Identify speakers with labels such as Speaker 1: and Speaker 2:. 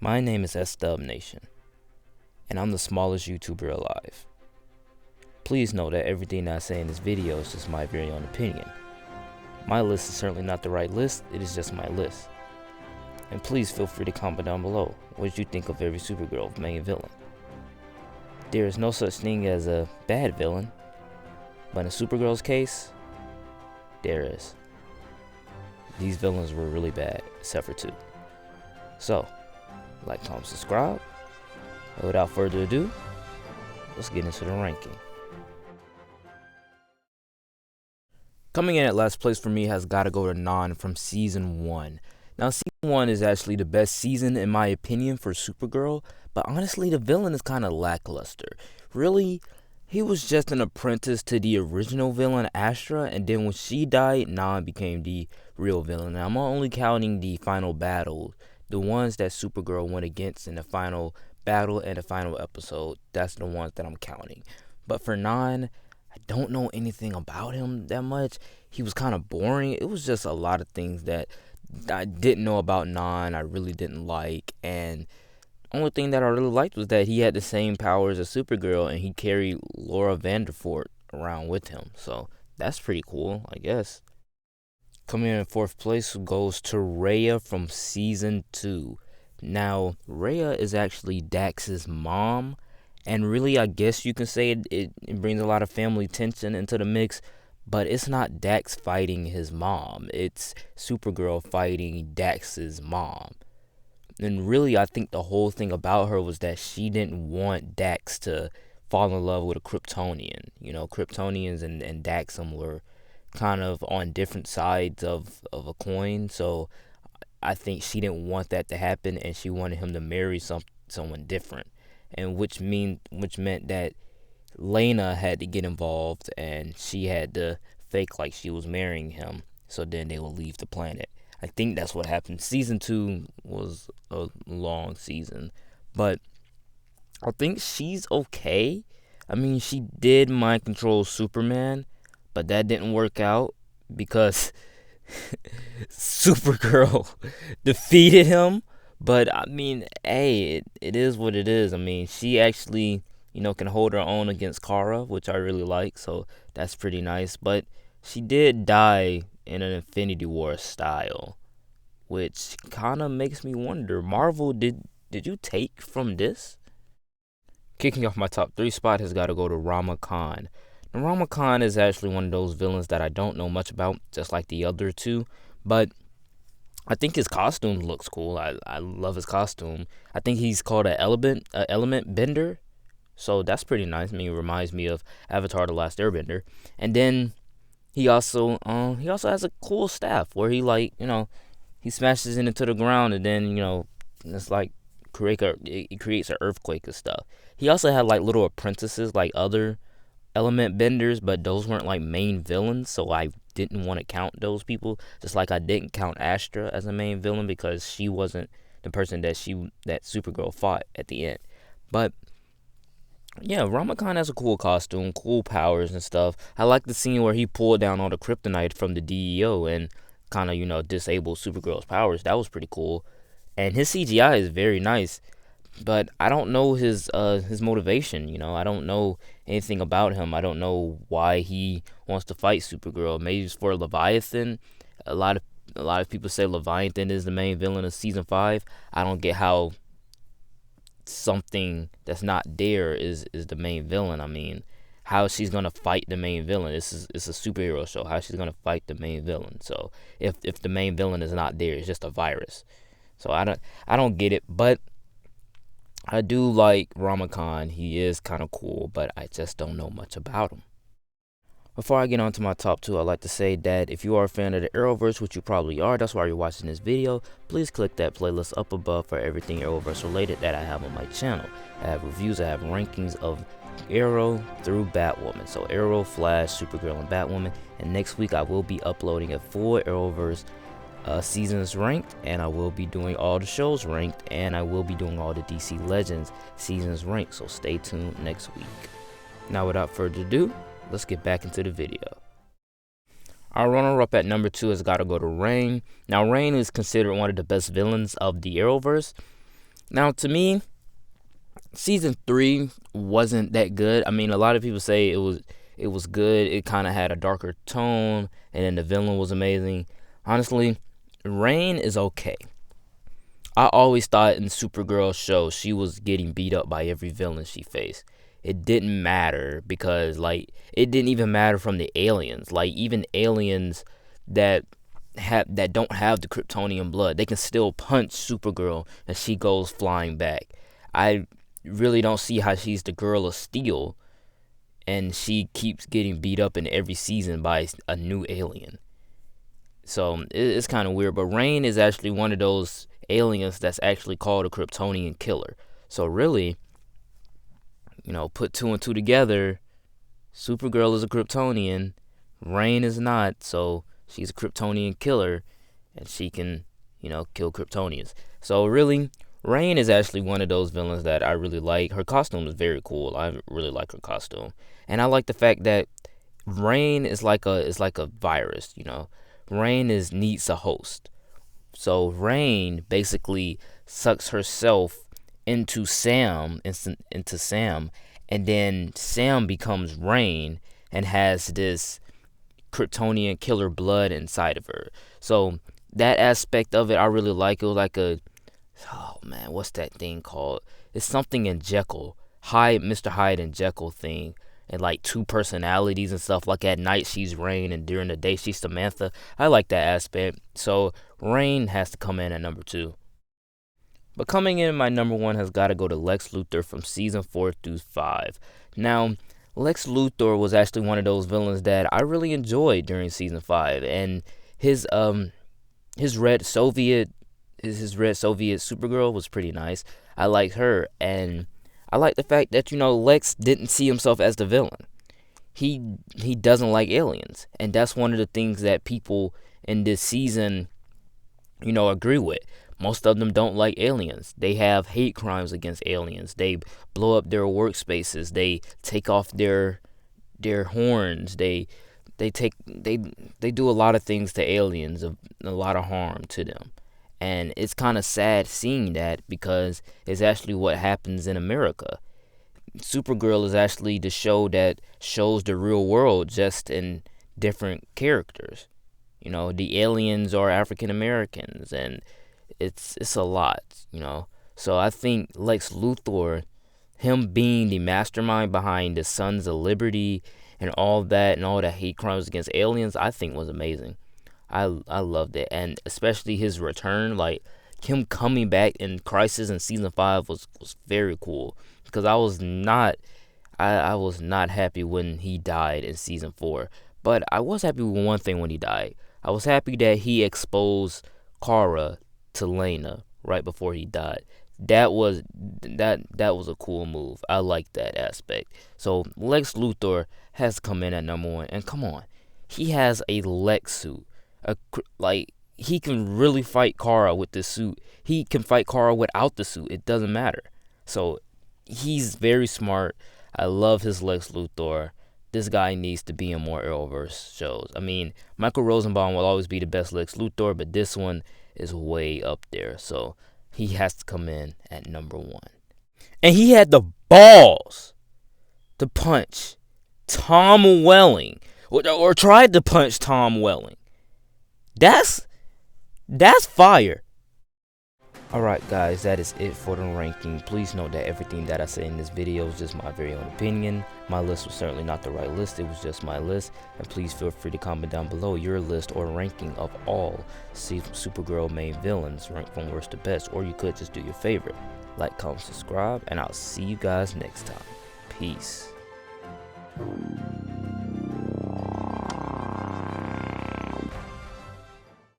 Speaker 1: My name is S-Dub Nation, and I'm the smallest YouTuber alive. Please know that everything that I say in this video is just my very own opinion. My list is certainly not the right list, it is just my list. And please feel free to comment down below what did you think of every Supergirl main villain. There is no such thing as a bad villain, but in Supergirl's case, there is. These villains were really bad, except for two. So, like, comment, subscribe, and without further ado, let's get into the ranking. Coming in at last place for me has got to go to Non from Season 1. Now, Season 1 is actually the best season in my opinion for Supergirl, but honestly, the villain is kind of lackluster. Really, he was just an apprentice to the original villain, Astra, and then when she died, Non became the real villain. Now, I'm only counting the final battle, the ones that Supergirl went against in the final battle and the final episode. That's the ones that I'm counting. But for Non, I don't know anything about him that much. He was kind of boring. It was just a lot of things that I didn't know about Non, I really didn't like, and the only thing that I really liked was that he had the same powers as Supergirl, and he carried Laura Vanderfort around with him, so that's pretty cool, I guess. Coming in fourth place goes to Rhea from Season 2. Now, Rhea is actually Dax's mom, and really, I guess you can say it brings a lot of family tension into the mix. But it's not Dax fighting his mom. It's Supergirl fighting Dax's mom. And really, I think the whole thing about her was that she didn't want Dax to fall in love with a Kryptonian. You know, Kryptonians and Daxum were kind of on different sides of a coin. So I think she didn't want that to happen, and she wanted him to marry someone different. And which meant that Lena had to get involved, and she had to fake like she was marrying him, so then they will leave the planet. I think that's what happened. Season 2 was a long season, but I think she's okay. I mean, she did mind control Superman, but that didn't work out because Supergirl defeated him. But I mean, hey, it is what it is. I mean, she actually, can hold her own against Kara, which I really like, so that's pretty nice. But she did die in an Infinity War style, which kind of makes me wonder, Marvel, did you take from this? Kicking off my top 3 spot has got to go to Rama Khan. Now, Rama Khan is actually one of those villains that I don't know much about, just like the other two, but I think his costume looks cool. I love his costume. I think he's called an element bender. So that's pretty nice. I mean, it reminds me of Avatar: The Last Airbender. And then he also has a cool staff where he he smashes it into the ground, and then it's like it creates an earthquake and stuff. He also had like little apprentices like other element benders, but those weren't like main villains, so I didn't want to count those people. Just like I didn't count Astra as a main villain because she wasn't the person that Supergirl fought at the end. But yeah, Rama Khan has a cool costume, cool powers and stuff. I like the scene where he pulled down all the kryptonite from the DEO and kind of, disabled Supergirl's powers. That was pretty cool. And his CGI is very nice. But I don't know his motivation, I don't know anything about him. I don't know why he wants to fight Supergirl. Maybe it's for Leviathan. A lot of people say Leviathan is the main villain of Season 5. I don't get how something that's not there is the main villain. I mean, how she's gonna fight the main villain? It's a superhero show. How she's gonna fight the main villain? So if the main villain is not there, it's just a virus. So I don't get it. But I do like Rama Khan. He is kind of cool, but I just don't know much about him. Before I get on to my top 2, I'd like to say that if you are a fan of the Arrowverse, which you probably are, that's why you're watching this video, please click that playlist up above for everything Arrowverse related that I have on my channel. I have reviews, I have rankings of Arrow through Batwoman. So Arrow, Flash, Supergirl, and Batwoman. And next week I will be uploading a full Arrowverse seasons ranked, and I will be doing all the shows ranked, and I will be doing all the DC Legends seasons ranked, so stay tuned next week. Now, without further ado, let's get back into the video. Our runner-up at number 2 has got to go to Rain. Now, Rain is considered one of the best villains of the Arrowverse. Now, to me, season 3 wasn't that good. I mean, a lot of people say it was good. It kind of had a darker tone, and then the villain was amazing. Honestly, Rain is okay. I always thought in Supergirl show she was getting beat up by every villain she faced. It didn't matter because like it didn't even matter from the aliens. Like even aliens that don't have the Kryptonian blood, they can still punch Supergirl and she goes flying back. I really don't see how she's the girl of steel and she keeps getting beat up in every season by a new alien. So it's kind of weird. But Rain is actually one of those aliens that's actually called a Kryptonian killer. So really, put two and two together. Supergirl is a Kryptonian. Rain is not. So she's a Kryptonian killer, and she can, kill Kryptonians. So really, Rain is actually one of those villains that I really like. Her costume is very cool. I really like her costume, and I like the fact that Rain is like a virus. Rain needs a host. So Rain basically sucks herself into Sam, and then Sam becomes Rain and has this Kryptonian killer blood inside of her. So that aspect of it, I really like. It was like oh man, what's that thing called? It's something in Jekyll, Mr. Hyde and Jekyll thing, and like two personalities and stuff. Like at night she's Rain and during the day she's Samantha. I like that aspect. So Rain has to come in at number 2. But coming in my number 1 has got to go to Lex Luthor from season 4 through 5. Now, Lex Luthor was actually one of those villains that I really enjoyed during season 5, and his red Soviet Supergirl was pretty nice. I liked her, and I like the fact that Lex didn't see himself as the villain. He doesn't like aliens, and that's one of the things that people in this season agree with. Most of them don't like aliens. They have hate crimes against aliens. They blow up their workspaces. They take off their horns. They do a lot of things to aliens, a lot of harm to them. And it's kind of sad seeing that because it's actually what happens in America. Supergirl is actually the show that shows the real world just in different characters. The aliens are African Americans, and it's a lot. So I think Lex Luthor, him being the mastermind behind the Sons of Liberty and all that and all the hate crimes against aliens, I think was amazing. I loved it, and especially his return, like him coming back in Crisis in season 5 was very cool because I was not happy when he died in season 4, but I was happy with one thing when he died. I was happy that he exposed Kara to Lena right before he died. That was a cool move. I like that aspect. So Lex Luthor has come in at number 1, and come on, he has a Lex suit. He can really fight Kara with this suit. He can fight Kara without the suit. It doesn't matter. So he's very smart. I love his Lex Luthor. This guy needs to be in more Arrowverse shows. I mean, Michael Rosenbaum will always be the best Lex Luthor, but this one is way up there. So he has to come in at number 1. And he had the balls to punch Tom Welling, or tried to punch Tom Welling. That's fire. Alright guys, that is it for the ranking. Please note that everything that I say in this video is just my very own opinion. My list was certainly not the right list, it was just my list. And please feel free to comment down below your list or ranking of all Supergirl main villains, ranked from worst to best. Or you could just do your favorite. Like, comment, subscribe, and I'll see you guys next time. Peace.